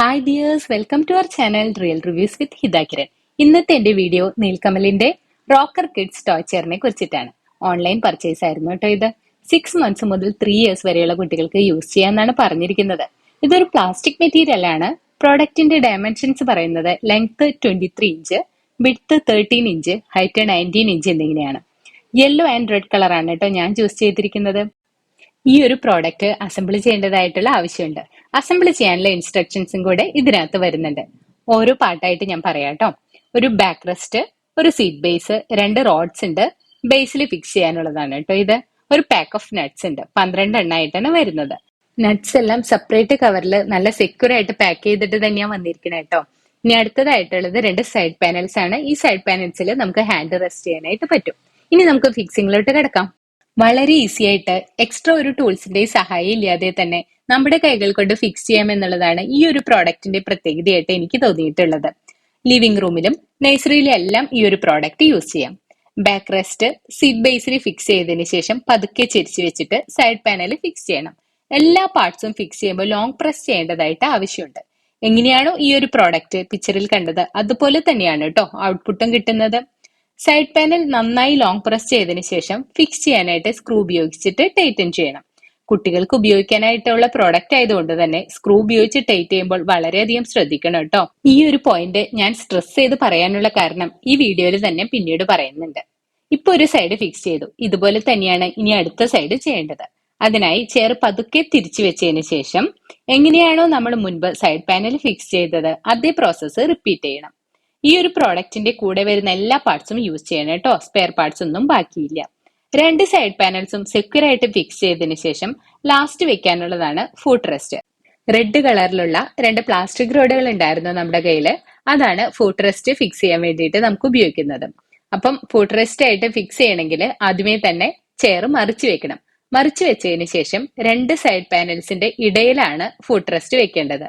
Hi dears, welcome to our channel real reviews with Hitha Kiran. ഇന്നത്തെ എന്റെ video നീൽക്കമലിന്റെ rocker kids toy ചെയറിനെ കുറിച്ചിട്ടാണ്. ഓൺലൈൻ പർച്ചേസ് ആയിരുന്നു കേട്ടോ ഇത്. 6 months മുതൽ 3 years വരെയുള്ള കുട്ടികൾക്ക് യൂസ് ചെയ്യാമെന്നാണ് പറഞ്ഞിരിക്കുന്നത്. ഇതൊരു പ്ലാസ്റ്റിക് മെറ്റീരിയൽ ആണ്. പ്രോഡക്റ്റിന്റെ ഡയമെൻഷൻസ് പറയുന്നത് length 23 inch, width 13 inch, height 19 inch എന്നിങ്ങനെയാണ്. യെല്ലോ ആൻഡ് റെഡ് കളർ ആണ് കേട്ടോ ഞാൻ ചൂസ് ചെയ്തിരിക്കുന്നത്. ഈ ഒരു പ്രോഡക്റ്റ് അസംബിൾ ചെയ്യേണ്ടതായിട്ടുള്ള ആവശ്യമുണ്ട്. അസംബിൾ ചെയ്യാനുള്ള ഇൻസ്ട്രക്ഷൻസും കൂടെ ഇതിനകത്ത് വരുന്നുണ്ട്. ഓരോ പാർട്ടായിട്ട് ഞാൻ പറയാം കേട്ടോ. ഒരു ബാക്ക് റെസ്റ്റ്, ഒരു സീറ്റ് ബേസ്, 2 റോഡ്സ് ഉണ്ട്. ബേസിൽ ഫിക്സ് ചെയ്യാനുള്ളതാണ് കേട്ടോ ഇത്. ഒരു പാക്ക് ഓഫ് നട്ട്സ് ഉണ്ട്, 12 എണ്ണമായിട്ടാണ് വരുന്നത്. നട്ട്സ് എല്ലാം സെപ്പറേറ്റ് കവറിൽ നല്ല സെക്യൂർ ആയിട്ട് പാക്ക് ചെയ്തിട്ട് തന്നെയാണ് വന്നിരിക്കുന്നത് കേട്ടോ. ഇനി അടുത്തതായിട്ടുള്ളത് 2 സൈഡ് പാനൽസ് ആണ്. ഈ സൈഡ് പാനൽസിൽ നമുക്ക് ഹാൻഡ് റെസ്റ്റ് ചെയ്യാനായിട്ട് പറ്റും. ഇനി നമുക്ക് ഫിക്സിംഗിലോട്ട് കിടക്കാം. വളരെ ഈസി ആയിട്ട് എക്സ്ട്രാ ഒരു ടൂൾസിന്റെ സഹായം ഇല്ലാതെ തന്നെ നമ്മുടെ കൈകൾ കൊണ്ട് ഫിക്സ് ചെയ്യാം എന്നുള്ളതാണ് ഈ ഒരു പ്രോഡക്റ്റിന്റെ പ്രത്യേകതയായിട്ട് എനിക്ക് തോന്നിയിട്ടുള്ളത്. ലിവിംഗ് റൂമിലും നഴ്സറിയിലും എല്ലാം ഈ ഒരു പ്രോഡക്റ്റ് യൂസ് ചെയ്യാം. ബാക്ക് റെസ്റ്റ് സീറ്റ് ബേസിൽ ഫിക്സ് ചെയ്തതിനു ശേഷം പതുക്കെ ചെരിച്ചു വെച്ചിട്ട് സൈഡ് പാനൽ ഫിക്സ് ചെയ്യണം. എല്ലാ പാർട്സും ഫിക്സ് ചെയ്യുമ്പോൾ ലോങ് പ്രസ് ചെയ്യേണ്ടതായിട്ട് ആവശ്യമുണ്ട്. എങ്ങനെയാണോ ഈ ഒരു പ്രോഡക്റ്റ് പിക്ചറിൽ കണ്ടത് അതുപോലെ തന്നെയാണ് കേട്ടോ ഔട്ട്പുട്ടും കിട്ടുന്നത്. സൈഡ് പാനൽ നന്നായി ലോങ് പ്രസ് ചെയ്തതിനു ശേഷം ഫിക്സ് ചെയ്യാനായിട്ട് സ്ക്രൂ ഉപയോഗിച്ചിട്ട് ടൈറ്റൻ ചെയ്യണം. കുട്ടികൾക്ക് ഉപയോഗിക്കാനായിട്ടുള്ള പ്രോഡക്റ്റ് ആയതുകൊണ്ട് തന്നെ സ്ക്രൂ ഉപയോഗിച്ച് ടൈറ്റ് ചെയ്യുമ്പോൾ വളരെയധികം ശ്രദ്ധിക്കണം കേട്ടോ. ഈ ഒരു പോയിന്റ് ഞാൻ സ്ട്രെസ് ചെയ്ത് പറയാനുള്ള കാരണം ഈ വീഡിയോയിൽ തന്നെ പിന്നീട് പറയുന്നുണ്ട്. ഇപ്പൊ ഒരു സൈഡ് ഫിക്സ് ചെയ്തു, ഇതുപോലെ തന്നെയാണ് ഇനി അടുത്ത സൈഡ് ചെയ്യേണ്ടത്. അതിനായി ചെയർ പതുക്കെ തിരിച്ചു വെച്ചതിന് ശേഷം എങ്ങനെയാണോ നമ്മൾ മുൻപ് സൈഡ് പാനൽ ഫിക്സ് ചെയ്തത് അതേ പ്രോസസ്സ് റിപ്പീറ്റ് ചെയ്യണം. ഈ ഒരു പ്രോഡക്റ്റിന്റെ കൂടെ വരുന്ന എല്ലാ പാർട്സും യൂസ് ചെയ്യണം കേട്ടോ. സ്പെയർ പാർട്സ് ഒന്നും ബാക്കിയില്ല. 2 സൈഡ് പാനൽസും സെക്യൂർ ആയിട്ട് ഫിക്സ് ചെയ്തതിനു ശേഷം ലാസ്റ്റ് വെക്കാനുള്ളതാണ് ഫുട്ട് റെസ്റ്റ്. റെഡ് കളറിലുള്ള 2 പ്ലാസ്റ്റിക് റോഡുകൾ ഉണ്ടായിരുന്നു നമ്മുടെ കയ്യില്. അതാണ് ഫുട്ട് റെസ്റ്റ് ഫിക്സ് ചെയ്യാൻ വേണ്ടിയിട്ട് നമുക്ക് ഉപയോഗിക്കുന്നത്. അപ്പം ഫുട്ട് റെസ്റ്റ് ആയിട്ട് ഫിക്സ് ചെയ്യണമെങ്കിൽ ആദ്യമേ തന്നെ ചെയർ മറിച്ച് വെക്കണം. മറിച്ച് വെച്ചതിന് ശേഷം 2 സൈഡ് പാനൽസിന്റെ ഇടയിലാണ് ഫുട്ട് റെസ്റ്റ് വെക്കേണ്ടത്.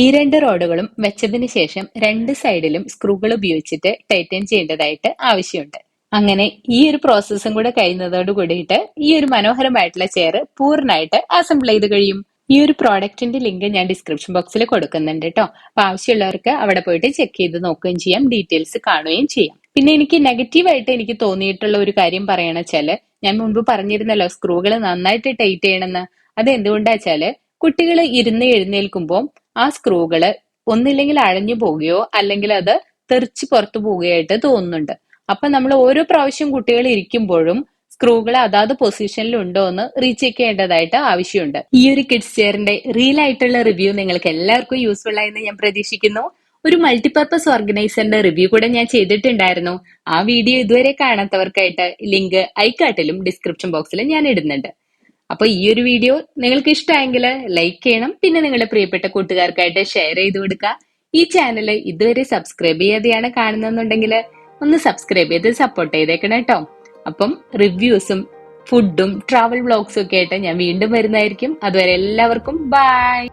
ഈ 2 റോഡുകളും വെച്ചതിന് ശേഷം 2 സൈഡിലും സ്ക്രൂകൾ ഉപയോഗിച്ചിട്ട് ടൈറ്റൻ ചെയ്യേണ്ടതായിട്ട് ആവശ്യമുണ്ട്. അങ്ങനെ ഈ ഒരു പ്രോസസ്സും കൂടെ കഴിയുന്നതോട് കൂടിയിട്ട് ഈ ഒരു മനോഹരമായിട്ടുള്ള ചെയർ പൂർണ്ണമായിട്ട് അസംബിൾ ചെയ്ത് കഴിയും. ഈ ഒരു പ്രോഡക്റ്റിന്റെ ലിങ്ക് ഞാൻ ഡിസ്ക്രിപ്ഷൻ ബോക്സിൽ കൊടുക്കുന്നുണ്ട് കേട്ടോ. അപ്പൊ ആവശ്യമുള്ളവർക്ക് അവിടെ പോയിട്ട് ചെക്ക് ചെയ്ത് നോക്കുകയും ചെയ്യാം, ഡീറ്റെയിൽസ് കാണുകയും ചെയ്യാം. പിന്നെ എനിക്ക് നെഗറ്റീവായിട്ട് എനിക്ക് തോന്നിയിട്ടുള്ള ഒരു കാര്യം പറയണ വെച്ചാല്, ഞാൻ മുൻപ് പറഞ്ഞിരുന്നല്ലോ സ്ക്രൂകൾ നന്നായിട്ട് ടൈറ്റ് ചെയ്യണമെന്ന്. അത് എന്തുകൊണ്ടാ വെച്ചാല് കുട്ടികൾ ഇരുന്ന് എഴുന്നേൽക്കുമ്പോൾ ആ സ്ക്രൂകള് ഒന്നില്ലെങ്കിൽ അഴഞ്ഞു പോവുകയോ അല്ലെങ്കിൽ അത് തെറിച്ച് പുറത്തു പോവുകയായിട്ട് തോന്നുന്നുണ്ട്. അപ്പൊ നമ്മൾ ഓരോ പ്രാവശ്യം കുട്ടികൾ ഇരിക്കുമ്പോഴും സ്ക്രൂകൾ അതാത് പൊസിഷനിൽ ഉണ്ടോ എന്ന് റീചെക്ക് ചെയ്യേണ്ടതായിട്ട് ആവശ്യമുണ്ട്. ഈ ഒരു കിഡ്സ് ചെയറിന്റെ റിയൽ ആയിട്ടുള്ള റിവ്യൂ നിങ്ങൾക്ക് എല്ലാവർക്കും യൂസ്ഫുൾ ആയെന്ന് ഞാൻ പ്രതീക്ഷിക്കുന്നു. ഒരു മൾട്ടിപർപ്പസ് ഓർഗനൈസറിന്റെ റിവ്യൂ കൂടെ ഞാൻ ചെയ്തിട്ടുണ്ടായിരുന്നു. ആ വീഡിയോ ഇതുവരെ കാണാത്തവർക്കായിട്ട് ലിങ്ക് ഐക്കാർട്ടിലും ഡിസ്ക്രിപ്ഷൻ ബോക്സിലും ഞാൻ ഇടുന്നുണ്ട്. അപ്പൊ ഈ ഒരു വീഡിയോ നിങ്ങൾക്ക് ഇഷ്ടമായെങ്കിൽ ലൈക്ക് ചെയ്യണം. പിന്നെ നിങ്ങളുടെ പ്രിയപ്പെട്ട കൂട്ടുകാർക്കായിട്ട് ഷെയർ ചെയ്ത് കൊടുക്കുക. ഈ ചാനൽ ഇതുവരെ സബ്സ്ക്രൈബ് ചെയ്യാതെയാണ് കാണുന്നെന്നുണ്ടെങ്കിൽ ഒന്ന് സബ്സ്ക്രൈബ് ചെയ്ത് സപ്പോർട്ട് ചെയ്തേക്കണം കേട്ടോ. അപ്പം റിവ്യൂസും ഫുഡും ട്രാവൽ വ്ളോഗ്സും ഒക്കെ ആയിട്ട് ഞാൻ വീണ്ടും വരുന്നതായിരിക്കും. അതുവരെ എല്ലാവർക്കും ബൈ.